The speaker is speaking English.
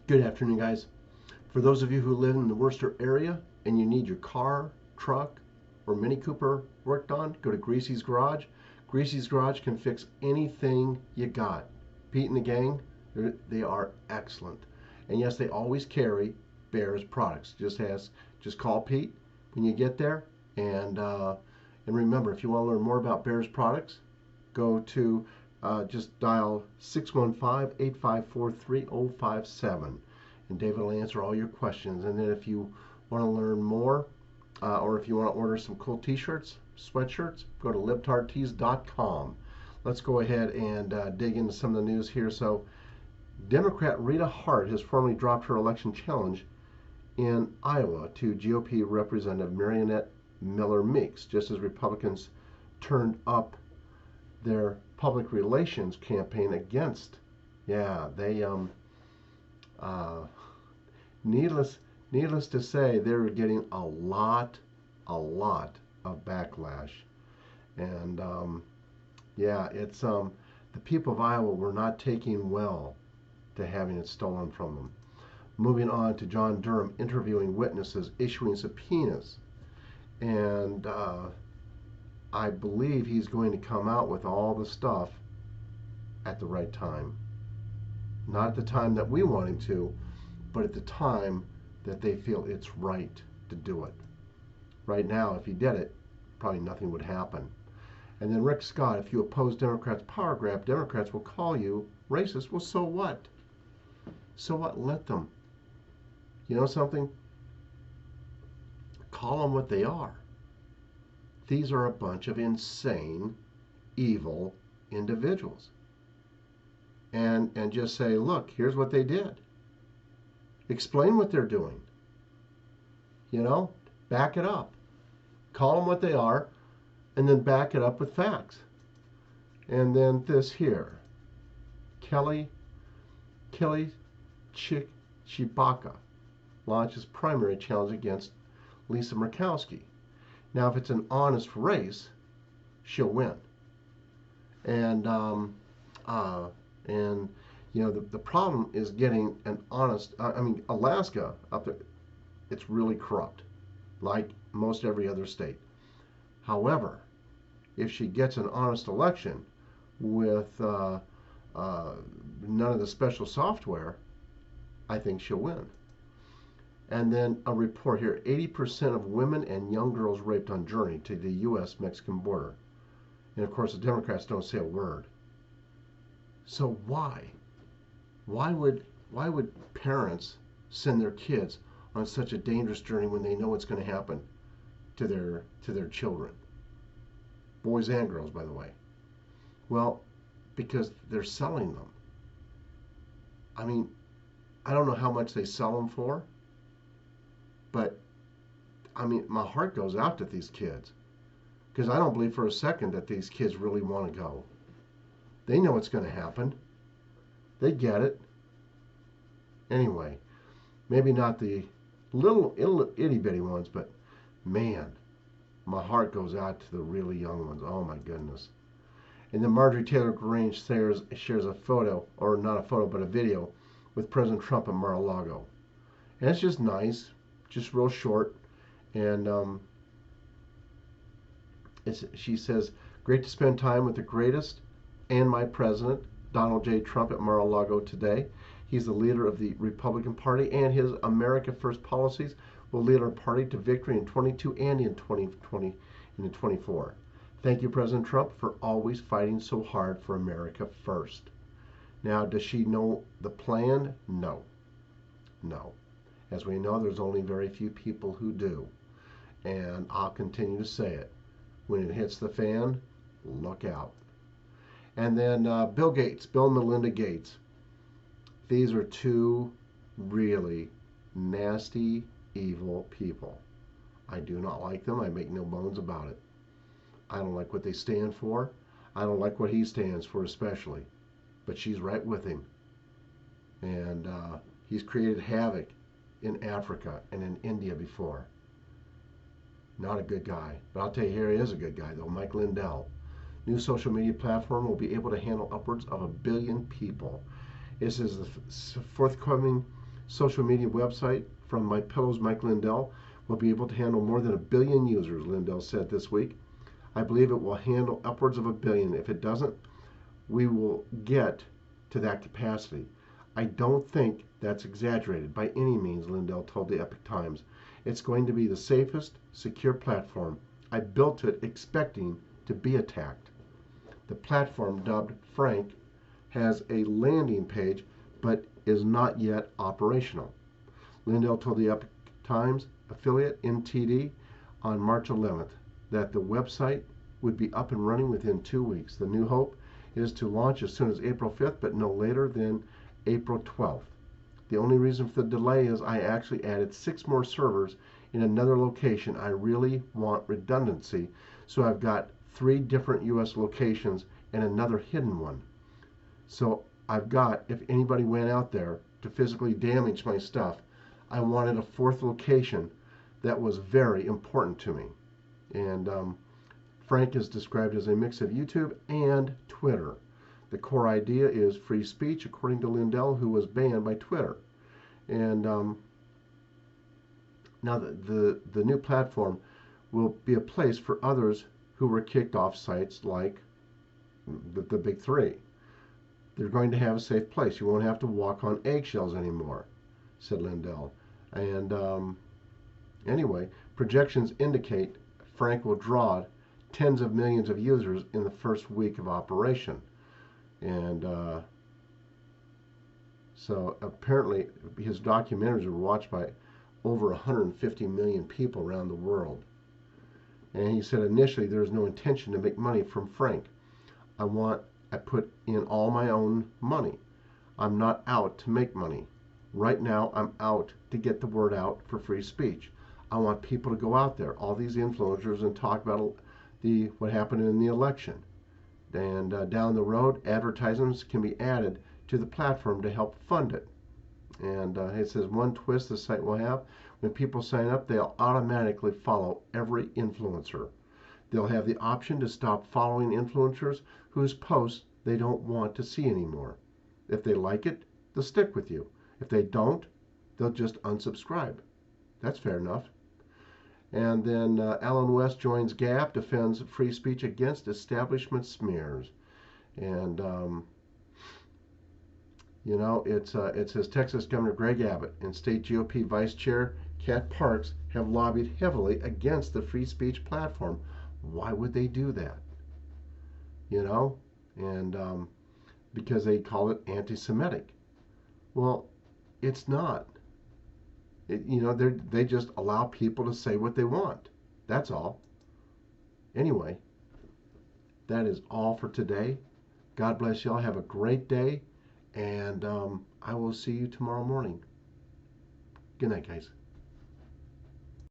Good afternoon, guys. For those of you who live in the Worcester area and you need your car, truck, or Mini Cooper worked on, go to Greasy's Garage. Greasy's Garage can fix anything you got. Pete and the gang, they are excellent. And yes, they always carry Bears products. Just call Pete when you get there. And remember, if you want to learn more about Bears products, go to just dial 615-854-3057, and David will answer all your questions. And then if you want to learn more, or if you want to order some cool t-shirts, sweatshirts, go to libtardtees.com. Let's go ahead and dig into some of the news here. So Democrat Rita Hart has formally dropped her election challenge in Iowa to GOP Representative Marionette Miller Meeks, just as Republicans turned up their public relations campaign against. Yeah, they needless to say, they're getting a lot of backlash. And yeah, it's the people of Iowa were not taking well to having it stolen from them. Moving on to John Durham interviewing witnesses, issuing subpoenas, and I believe he's going to come out with all the stuff at the right time. Not at the time that we want him to, but at the time that they feel it's right to do it. Right now, if he did it, probably nothing would happen. And then Rick Scott, if you oppose Democrats' power grab, Democrats will call you racist. Well, so what? So what? Let them. You know something? Call them what they are. These are a bunch of insane, evil individuals. And just say, look, here's what they did. Explain what they're doing. You know, back it up. Call them what they are, and then back it up with facts. And then this here, Kelly Chibaka launches primary challenge against Lisa Murkowski. Now, if it's an honest race, she'll win. And you know, the problem is getting an honest. I mean, Alaska up there, it's really corrupt, like most every other state. However, if she gets an honest election with none of the special software, I think she'll win. And then a report here, 80% of women and young girls raped on journey to the U.S.-Mexican border. And of course, the Democrats don't say a word. So why? Why would parents send their kids on such a dangerous journey when they know what's going to happen to their children? Boys and girls, by the way. Well, because they're selling them. I mean, I don't know how much they sell them for, but I mean, my heart goes out to these kids, because I don't believe for a second that these kids really want to go. They know what's going to happen. They get it. Anyway, maybe not the little itty bitty ones, but man, my heart goes out to the really young ones. Oh my goodness. And then Marjorie Taylor Greene shares a photo, or not a photo, but a video with President Trump at Mar-a-Lago. And it's just nice, just real short. And she says, great to spend time with the greatest and my president, Donald J. Trump, at Mar-a-Lago today. He's the leader of the Republican Party, and his America First policies will lead our party to victory in 22 and in 2020 and in 24. Thank you, President Trump, for always fighting so hard for America first. Now, does she know the plan? No. No. As we know, there's only very few people who do. And I'll continue to say it. When it hits the fan, look out. And then Bill and Melinda Gates. These are two really nasty, evil people. I do not like them. I make no bones about it. I don't like what they stand for. I don't like what he stands for especially. But she's right with him. And he's created havoc in Africa and in India before. Not a good guy. But I'll tell you, here he is a good guy, though. Mike Lindell. New social media platform will be able to handle upwards of 1 billion people. This is the forthcoming social media website from My Pillows Mike Lindell will be able to handle more than 1 billion users, Lindell said this week. I believe it will handle upwards of 1 billion. If it doesn't, we will get to that capacity. I don't think that's exaggerated by any means, Lindell told the Epoch Times. It's going to be the safest, secure platform. I built it expecting to be attacked. The platform, dubbed Frank, has a landing page but is not yet operational. Lindell told the Epoch Times affiliate NTD on March 11th that the website would be up and running within 2 weeks. The new hope is to launch as soon as April 5th, but no later than April 12th. The only reason for the delay is I actually added 6 more servers in another location. I really want redundancy, so I've got 3 different US locations and another hidden one. So I've got, if anybody went out there to physically damage my stuff, I wanted a 4th location that was very important to me. And Frank is described as a mix of YouTube and Twitter. The core idea is free speech, according to Lindell, who was banned by Twitter. And now the new platform will be a place for others who were kicked off sites like the big 3. They're going to have a safe place. You won't have to walk on eggshells anymore, said Lindell. And anyway, projections indicate Frank will draw tens of millions of users in the first week of operation. And so apparently his documentaries were watched by over 150 million people around the world. And he said initially there's no intention to make money from Frank. I put in all my own money. I'm not out to make money. Right now I'm out to get the word out for free speech. I want people to go out there, all these influencers, and talk about what happened in the election. And down the road, advertisements can be added to the platform to help fund it. And it says one twist the site will have: when people sign up, they'll automatically follow every influencer. They'll have the option to stop following influencers whose posts they don't want to see anymore. If they like it, they'll stick with you. If they don't, they'll just unsubscribe. That's fair enough. And then Alan West joins Gap, defends free speech against establishment smears. And you know, it says Texas Governor Greg Abbott and State GOP Vice Chair Kat Parks have lobbied heavily against the free speech platform. Why would they do that? You know, and because they call it anti-Semitic. Well, it's not. You know, they just allow people to say what they want. That's all. Anyway, that is all for today. God bless y'all. Have a great day. And I will see you tomorrow morning. Good night, guys.